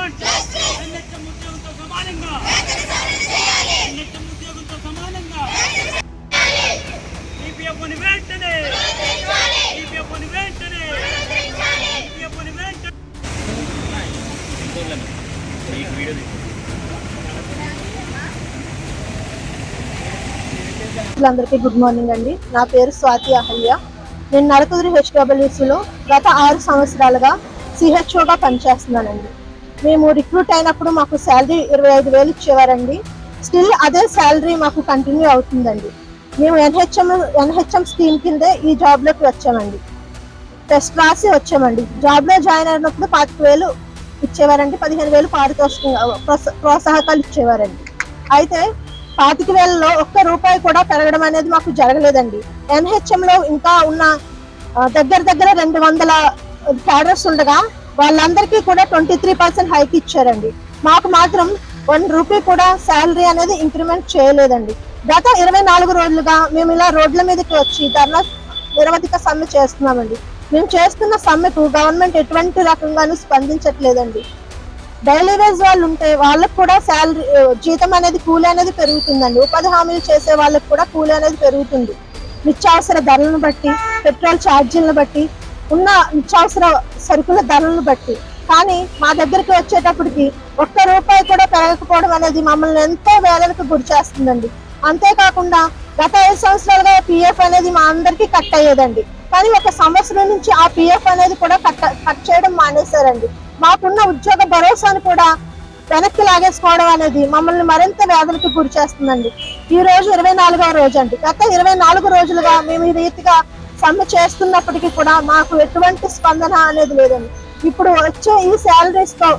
want NHM ఉద్యోగంతో సమానంగా NHM ఉద్యోగంతో సమానంగా EPF ని వెంటనే EPF ని వెంటనే EPF ని వెంటనే ఈ వీడియో అందరికీ గుడ్ మార్నింగ్ అండి. నా పేరు స్వాతి అహల్య. నేను నరకుదురు హెచ్డబ్ల్యూసీలో గత 6 సంవత్సరాలుగా సిహెచ్ఓగా పనిచేస్తున్నానండి. మేము రిక్రూట్ అయినప్పుడు మాకు శాలరీ 25,000 ఇచ్చేవారండి. స్టిల్ అదే శాలరీ మాకు కంటిన్యూ అవుతుందండి. మేము ఎన్హెచ్ఎం స్కీమ్ కిందే ఈ జాబ్లోకి వచ్చామండి. టెస్ట్ రాసి వచ్చామండి. జాబ్లో జాయిన్ అయినప్పుడు 25,000 ఇచ్చేవారండి. 15,000 ప్రోత్సాహకాలు ఇచ్చేవారండి. అయితే 25,000లో ఒక్క రూపాయి కూడా పెరగడం అనేది మాకు జరగలేదండి. ఎన్హెచ్ఎంలో ఇంకా ఉన్న దగ్గర 200 క్యాడర్స్ ఉండగా వాళ్ళందరికీ కూడా 23% హైక్ ఇచ్చారండి. మాకు మాత్రం 1 రూపీ కూడా శాలరీ అనేది ఇంక్రిమెంట్ చేయలేదండి. గత 24 రోజులుగా మేము ఇలా రోడ్ల మీదకి వచ్చి ధర్నా నిరవధిక సమ్మె చేస్తున్నామండి. మేము చేస్తున్న సమ్మెకు గవర్నమెంట్ ఎటువంటి రకంగానూ స్పందించట్లేదండి. డైలీ వేజ్ వాళ్ళు ఉంటే వాళ్ళకు కూడా శాలరీ జీతం అనేది కూలీ అనేది పెరుగుతుందండి. ఉపాధి హామీలు చేసే వాళ్ళకు కూడా కూలీ అనేది పెరుగుతుంది. నిత్యావసర ధరలను బట్టి, పెట్రోల్ ఛార్జీలను బట్టి, ఉన్న నిత్యావసర సరుకుల ధరలను బట్టి. కానీ మా దగ్గరికి వచ్చేటప్పటికి ఒక్క రూపాయి కూడా పెరగకపోవడం అనేది మమ్మల్ని ఎంతో వేదనకు గురి చేస్తుందండి. అంతేకాకుండా గత 5 సంవత్సరాలుగా పిఎఫ్ అనేది మా అందరికీ కట్ అయ్యేదండి. కానీ 1 సంవత్సరం నుంచి ఆ పిఎఫ్ అనేది కూడా కట్ చేయడం మానేశారండి. మాకున్న ఉద్యోగ భరోసాను కూడా వెనక్కి లాగేసుకోవడం అనేది మమ్మల్ని మరింత వేదనకు గురి చేస్తుందండి. ఈ రోజు 24వ రోజు అండి. గత 24 రోజులుగా మేము ఈ రీతిగా సమ్మె చేస్తున్నప్పటికీ కూడా మాకు ఎటువంటి స్పందన అనేది లేదండి. ఇప్పుడు వచ్చే ఈ శాలరీస్ తో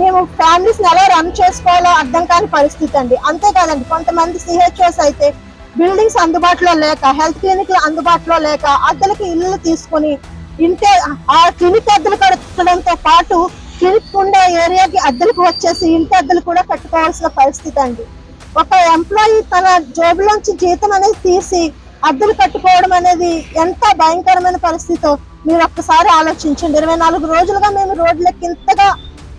మేము ఫ్యామిలీస్ ఎలా రన్ చేసుకోవాలో అర్థం కాని పరిస్థితి అండి. అంతేకాదండి, కొంతమంది సిహెచ్ఓస్ అయితే బిల్డింగ్స్ అందుబాటులో లేక, హెల్త్ క్లినిక్లు అందుబాటులో లేక అద్దెలకి ఇల్లు తీసుకుని ఆ క్లినిక్ అద్దెలు కట్టడంతో పాటు క్లినిక్ ఉండే ఏరియాకి అద్దెలకు వచ్చేసి ఇంటి అద్దెలు కూడా కట్టుకోవాల్సిన పరిస్థితి అండి. ఒక ఎంప్లాయీ తన జేబులోంచి జీతం అనేది తీసి అద్దెలు కట్టుకోవడం అనేది ఎంత భయంకరమైన పరిస్థితో మీరు ఒక్కసారి ఆలోచించండి. 24 రోజులుగా మేము రోడ్లకి ఇంతగా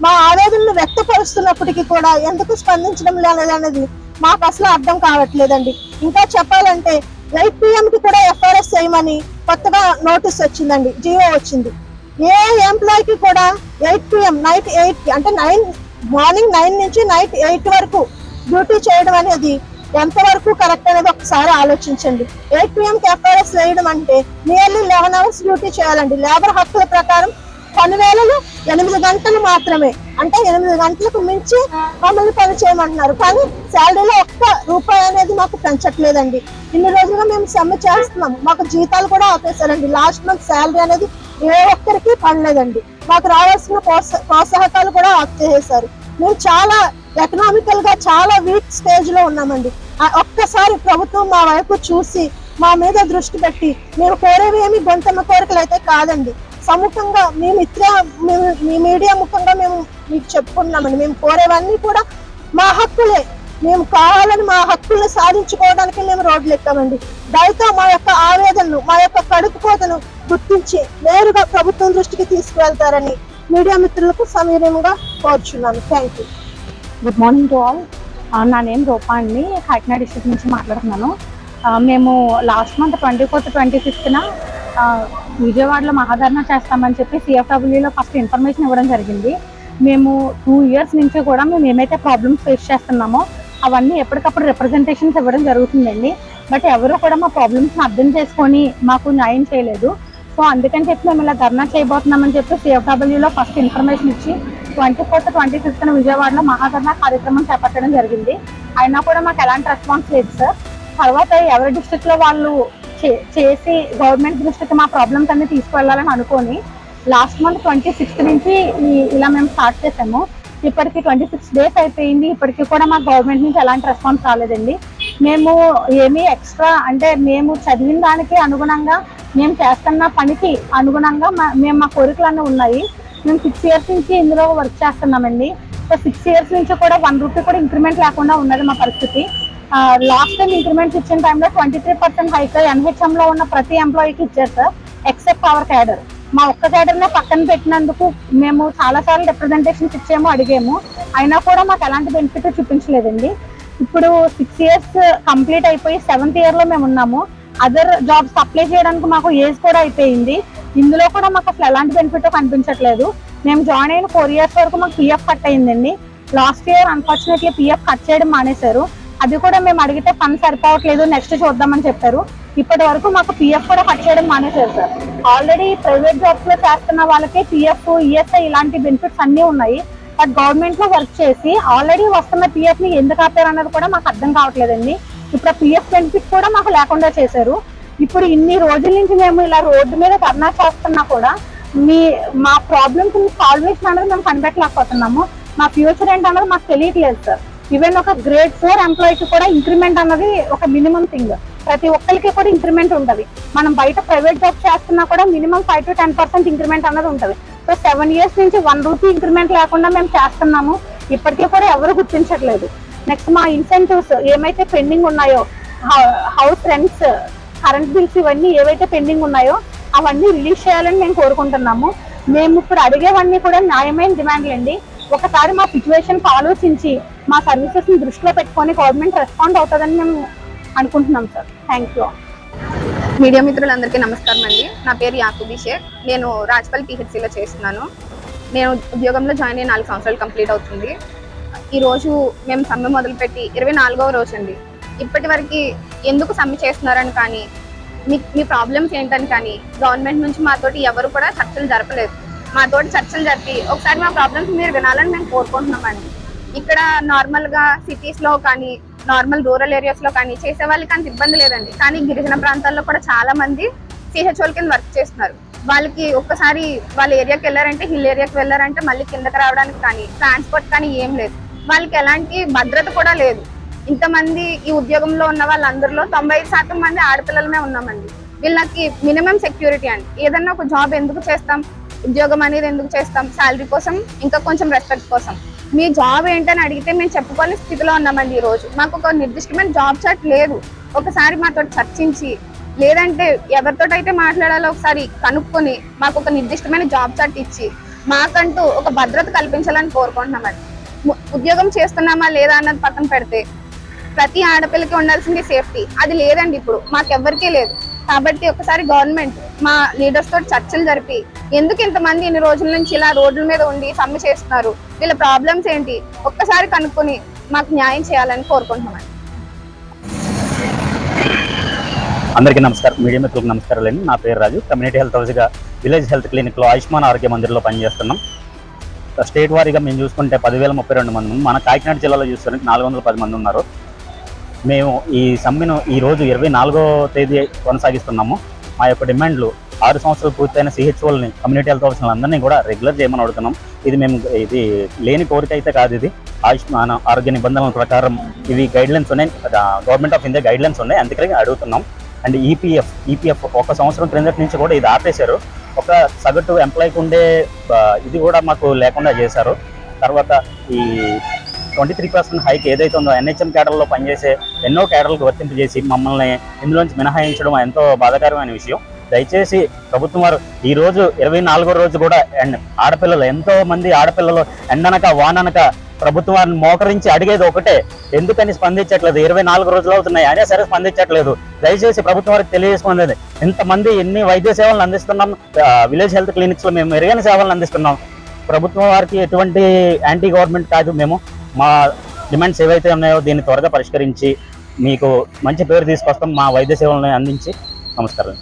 మా ఆవేదనను వ్యక్తపరుస్తున్నప్పటికీ కూడా ఎందుకు స్పందించడం లేదనేది మాకు అసలు అర్థం కావట్లేదండి. ఇంకా చెప్పాలంటే 8 PM కి కూడా ఎఫ్ఆర్ఎస్ చేయమని కొత్తగా నోటీస్ వచ్చిందండి, జియో వచ్చింది. ఏ ఎంప్లాయీకి కూడా 8 PM నైట్ 8 అంటే మార్నింగ్ 9 నుంచి నైట్ 8 వరకు డ్యూటీ చేయడం అనేది ఎంతవరకు కరెక్ట్ అనేది ఒకసారి ఆలోచించండి. 8 PM కి ఎఫ్ఆర్ఎస్ వేయడం అంటే నియర్లీ 11 hours డ్యూటీ చేయాలండి. లేబర్ హక్కుల ప్రకారం పని వేళలు 8 గంటలు మాత్రమే. అంటే 8 గంటలకు మించి మమ్మల్ని పని చేయమంటున్నారు. కానీ శాలరీలో ఒక్క రూపాయి అనేది మాకు పెంచట్లేదండి. ఇన్ని రోజులుగా మేము సమ్మె చేస్తున్నాం. మాకు జీతాలు కూడా ఆపేశారండి. లాస్ట్ మంత్ శాలరీ అనేది ఏ ఒక్కరికి పడలేదండి. మాకు రావాల్సిన ప్రోత్సాహకాలు కూడా ఆఫ్ చేసేశారు. మేము చాలా ఎకనామికల్ గా చాలా వీక్ స్టేజ్ లో ఉన్నామండి. ఒక్కసారి ప్రభుత్వం మా వైపు చూసి మా మీద దృష్టి పెట్టి, మేము కోరేవి ఏమి గొంతమ్మ కోరికలు అయితే కాదండి, సముఖంగా మీ మీడియా ముఖంగా మేము మీకు చెప్పుకున్నామండి. మేము కోరేవన్నీ కూడా మా హక్కులే. మేము కావాలని మా హక్కుల్ని సాధించుకోవడానికి మేము రోడ్లు ఎక్కామండి. దయతో మా యొక్క ఆవేదనను, మా యొక్క కడుపుకోతను గుర్తించి నేరుగా ప్రభుత్వం దృష్టికి తీసుకువెళ్తారని మీడియా మిత్రులకు సమీరంగా కోరుచున్నాను. Thank you. Good morning to all. నా నేమ్ రూపా అండి, కాకినాడ డిస్ట్రిక్ట్ నుంచి మాట్లాడుతున్నాను. మేము లాస్ట్ మంత్ 24th, 25th విజయవాడలో మహాధర్నా చేస్తామని చెప్పి CFWలో ఫస్ట్ ఇన్ఫర్మేషన్ ఇవ్వడం జరిగింది. మేము 2 years నుంచి కూడా మేము ఏమైతే ప్రాబ్లమ్స్ ఫేస్ చేస్తున్నామో అవన్నీ ఎప్పటికప్పుడు రిప్రజెంటేషన్స్ ఇవ్వడం జరుగుతుందండి. బట్ ఎవరు కూడా మా ప్రాబ్లమ్స్ని అర్థం చేసుకొని మాకు న్యాయం చేయలేదు. సో అందుకని చెప్పి మేము ఇలా ధర్నా చేయబోతున్నామని చెప్పి CFWలో ఫస్ట్ ఇన్ఫర్మేషన్ ఇచ్చి 24th, 25th విజయవాడలో మహాధర్నా కార్యక్రమం చేపట్టడం జరిగింది. అయినా కూడా మాకు ఎలాంటి రెస్పాన్స్ లేదు సార్. తర్వాత ఎవరి డిస్ట్రిక్ట్లో వాళ్ళు చేసి గవర్నమెంట్ దృష్టికి మా ప్రాబ్లమ్స్ అన్ని తీసుకువెళ్ళాలని అనుకొని లాస్ట్ మంత్ 26th నుంచి ఇలా మేము స్టార్ట్ చేసాము. ఇప్పటికి 26 days అయిపోయింది. ఇప్పటికీ కూడా మా గవర్నమెంట్ నుంచి ఎలాంటి రెస్పాన్స్ రాలేదండి. మేము ఏమీ ఎక్స్ట్రా అంటే మేము చదివిన దానికి అనుగుణంగా, మేము చేస్తున్న పనికి అనుగుణంగా మేము మా కోరికలన్నీ ఉన్నాయి. మేము 6 years నుంచి ఇందులో వర్క్ చేస్తున్నామండి. సో 6 years నుంచి కూడా 1 రూపీ కూడా ఇంక్రిమెంట్ లేకుండా ఉన్నది మా పరిస్థితి. లాస్ట్ టైం ఇంక్రిమెంట్స్ ఇచ్చిన టైంలో 23% హైక్ ఎన్హెచ్ఎంలో ఉన్న ప్రతి ఎంప్లాయీకి ఇచ్చారు సార్, ఎక్సెప్ట్ అవర్ క్యాడర్. మా ఒక్క కేడర్నే పక్కన పెట్టినందుకు మేము చాలాసార్లు రిప్రజెంటేషన్స్ ఇచ్చాము, అడిగాము, అయినా కూడా మాకు ఎలాంటి బెనిఫిట్ చూపించలేదండి. ఇప్పుడు 6 years కంప్లీట్ అయిపోయి 7th year లో మేము ఉన్నాము. అదర్ జాబ్స్ అప్లై చేయడానికి మాకు ఏజ్ కూడా అయిపోయింది. ఇందులో కూడా మాకు అసలు ఎలాంటి బెనిఫిట్ కనిపించట్లేదు. మేము జాయిన్ అయిన 4 years వరకు మాకు పిఎఫ్ కట్ అయిందండి. Last year unfortunately PF cut చేయడం మానేశారు. అది కూడా మేము అడిగితే ఫండ్ సరిపోవట్లేదు, నెక్స్ట్ చూద్దామని చెప్పారు. ఇప్పటి వరకు మాకు పిఎఫ్ కూడా కట్ చేయడం మానేశారు సార్. ఆల్రెడీ ప్రైవేట్ జాబ్స్ లో చేస్తున్న వాళ్ళకి పిఎఫ్, ఈఎస్ఐ ఇలాంటి బెనిఫిట్స్ అన్నీ ఉన్నాయి. బట్ గవర్నమెంట్ లో వర్క్ చేసి ఆల్రెడీ వస్తున్న పిఎఫ్ ని ఎందుకు ఆపారు అన్నది కూడా మాకు అర్థం కావట్లేదండి. ఇప్పుడు పిఎఫ్ బెనిఫిట్ కూడా మాకు లేకుండా చేశారు. ఇప్పుడు ఇన్ని రోజుల నుంచి మేము ఇలా రోడ్డు మీద ధర్నా చేస్తున్నా కూడా మా ప్రాబ్లమ్స్ సాల్వేషన్ అనేది మేము కనిపెట్టలేకపోతున్నాము. మా ఫ్యూచర్ ఏంటన్నది మాకు తెలియట్లేదు సార్. ఈవెన్ ఒక గ్రేడ్ 4 ఎంప్లాయీకి కూడా ఇంక్రిమెంట్ అన్నది ఒక మినిమం థింగ్. ప్రతి ఒక్కరికి కూడా ఇంక్రిమెంట్ ఉంటుంది. మనం బయట ప్రైవేట్ జాబ్ చేస్తున్నా కూడా మినిమం 5 to 10% ఇంక్రిమెంట్ అన్నది ఉంటుంది. సో 7 years నుంచి 1 రూపీ ఇంక్రిమెంట్ లేకుండా మేము చేస్తున్నాము. ఇప్పటికీ కూడా ఎవరు గుర్తించట్లేదు. నెక్స్ట్ మా ఇన్సెంటివ్స్ ఏమైతే పెండింగ్ ఉన్నాయో, హౌస్ రెంట్స్, కరెంట్ బిల్స్, ఇవన్నీ ఏవైతే పెండింగ్ ఉన్నాయో అవన్నీ రిలీజ్ చేయాలని మేము కోరుకుంటున్నాము. మేము ఇప్పుడు అడిగేవన్నీ కూడా న్యాయమైన డిమాండ్లు అండి. ఒకసారి మా సిచ్యువేషన్ ఆలోచించి మా సర్వీసెస్ ని దృష్టిలో పెట్టుకొని గవర్నమెంట్ రెస్పాండ్ అవుతుందని మేము అనుకుంటున్నాం సార్. Thank you. మీడియా మిత్రులందరికీ నమస్కారం అండి. నా పేరు యాకూబీ షేక్. నేను రాజపల్లి పిహెచ్సిలో చేస్తున్నాను. నేను ఉద్యోగంలో జాయిన్ అయ్యి 4 సంవత్సరాలు కంప్లీట్ అవుతుంది. ఈరోజు మేము సమ్మె మొదలుపెట్టి 24వ రోజు అండి. ఇప్పటి వరకు ఎందుకు సమ్మె చేస్తున్నారని కానీ, మీ ప్రాబ్లమ్స్ ఏంటని కానీ గవర్నమెంట్ నుంచి మాతోటి ఎవరు కూడా చర్చలు జరపలేదు. మాతోటి చర్చలు జరిపి ఒకసారి మా ప్రాబ్లమ్స్ మీరు వినాలని మేము కోరుకుంటున్నామండి. ఇక్కడ నార్మల్గా సిటీస్లో కానీ, నార్మల్ రూరల్ ఏరియాస్లో కానీ చేసే వాళ్ళకి అంత ఇబ్బంది లేదండి. కానీ గిరిజన ప్రాంతాల్లో కూడా చాలా మంది సిహెచ్ఓల కింద వర్క్ చేస్తున్నారు. వాళ్ళకి ఒక్కసారి వాళ్ళ ఏరియాకి వెళ్ళారంటే, హిల్ ఏరియాకి వెళ్ళారంటే మళ్ళీ కిందకి రావడానికి కానీ, ట్రాన్స్పోర్ట్ కానీ ఏం లేదు. వాళ్ళకి ఎలాంటి భద్రత కూడా లేదు. ఇంతమంది ఈ ఉద్యోగంలో ఉన్న వాళ్ళందరిలో 95% మంది ఆడపిల్లలమే ఉన్నామండి. వీళ్ళకి మినిమం సెక్యూరిటీ అండి. ఏదన్నా ఒక జాబ్ ఎందుకు చేస్తాం, ఉద్యోగం అనేది ఎందుకు చేస్తాం? శాలరీ కోసం, ఇంకా కొంచెం రెస్పెక్ట్ కోసం. మీ జాబ్ ఏంటని అడిగితే మేము చెప్పుకోని స్థితిలో ఉన్నామండి. ఈ రోజు మాకు ఒక నిర్దిష్టమైన జాబ్ చార్ట్ లేదు. ఒకసారి మాతో చర్చించి, లేదంటే ఎవరితోటైతే మాట్లాడాలో ఒకసారి కనుక్కొని మాకు ఒక నిర్దిష్టమైన జాబ్ చార్ట్ ఇచ్చి మాకంటూ ఒక భద్రత కల్పించాలని కోరుకుంటున్నామండి. ఉద్యోగం చేస్తున్నామా లేదా అన్నది పక్కన పెడితే ప్రతి ఆడపిల్లకి ఉండాల్సింది సేఫ్టీ. అది లేదండి, ఇప్పుడు మాకెవ్వరికీ లేదు. కాబట్టి ఒకసారి గవర్నమెంట్ మా లీడర్స్ తోటి చర్చలు జరిపి ఎందుకు ఇంతమంది ఇన్ని రోజుల నుంచి ఇలా రోడ్ల మీద ఉండి సమ్మె చేస్తున్నారు, వీళ్ళ ప్రాబ్లమ్స్ ఏంటి ఒక్కసారి కనుక్కొని మాకు న్యాయం చేయాలని కోరుకుంటున్నామండి. అందరికీ నమస్కారం. మీడియా మిత్రులకు నమస్కారాలండి. నా పేరు రాజు. కమ్యూనిటీ హెల్త్ హౌస్గా విలేజ్ హెల్త్ క్లినిక్లో ఆయుష్మాన్ ఆరోగ్య మందిర్లో పనిచేస్తున్నాం. స్టేట్ వారీగా మేము చూసుకుంటే 10,032 మంది ఉంది. మన కాకినాడ జిల్లాలో చూస్తే 410 మంది ఉన్నారు. మేము ఈ సమ్మెను ఈరోజు 24వ తేదీ కొనసాగిస్తున్నాము. మా యొక్క డిమాండ్లు 6 సంవత్సరాలు పూర్తయిన సిహెచ్ఓల్ని, కమ్యూనిటీ హెల్త్ ఆఫీసర్లు అందరినీ కూడా రెగ్యులర్ చేయమని అడుగుతున్నాం. ఇది లేని కోరిక అయితే కాదు. ఇది ఆయుష్మాన్ ఆరోగ్య నిబంధనల ప్రకారం ఇవి గైడ్లైన్స్ ఉన్నాయి, గవర్నమెంట్ ఆఫ్ ఇండియా గైడ్లైన్స్ ఉన్నాయి, అందుకని అడుగుతున్నాం. అండ్ ఈపీఎఫ్ 1 సంవత్సరం క్రిందటి నుంచి కూడా ఇది ఆపేశారు. ఒక సగటు ఎంప్లాయీకి ఉండే ఇది కూడా మాకు లేకుండా చేశారు. తర్వాత ఈ 23% హైక్ ఏదైతే ఉందో ఎన్హెచ్ఎం కేడర్లో పనిచేసే ఎన్నో కేడర్లకు వర్తింపజేసి మమ్మల్ని ఇందులోంచి మినహాయించడం ఎంతో బాధాకరమైన విషయం. దయచేసి ప్రభుత్వం వారు ఈ రోజు 24వ రోజు కూడా ఆడపిల్లలు, ఎంతో మంది ఆడపిల్లలు ఎండనక వాననక ప్రభుత్వం వారిని మోకరించి అడిగేది ఒకటే, ఎందుకని స్పందించట్లేదు? 24 రోజులు అవుతున్నాయి అయినా సరే స్పందించట్లేదు. దయచేసి ప్రభుత్వం వారికి తెలియజేసుకునేది, ఇంతమంది ఎన్ని వైద్య సేవలను అందిస్తున్నాం, విలేజ్ హెల్త్ క్లినిక్స్ లో మేము మెరుగైన సేవలను అందిస్తున్నాం. ప్రభుత్వం వారికి ఎటువంటి యాంటీ గవర్నమెంట్ కాదు. మేము మా డిమాండ్స్ ఏవైతే ఉన్నాయో దీన్ని త్వరగా పరిష్కరించి మీకు మంచి పేరు తీసుకొస్తాం, మా వైద్య సేవలను అందించి. నమస్కారం.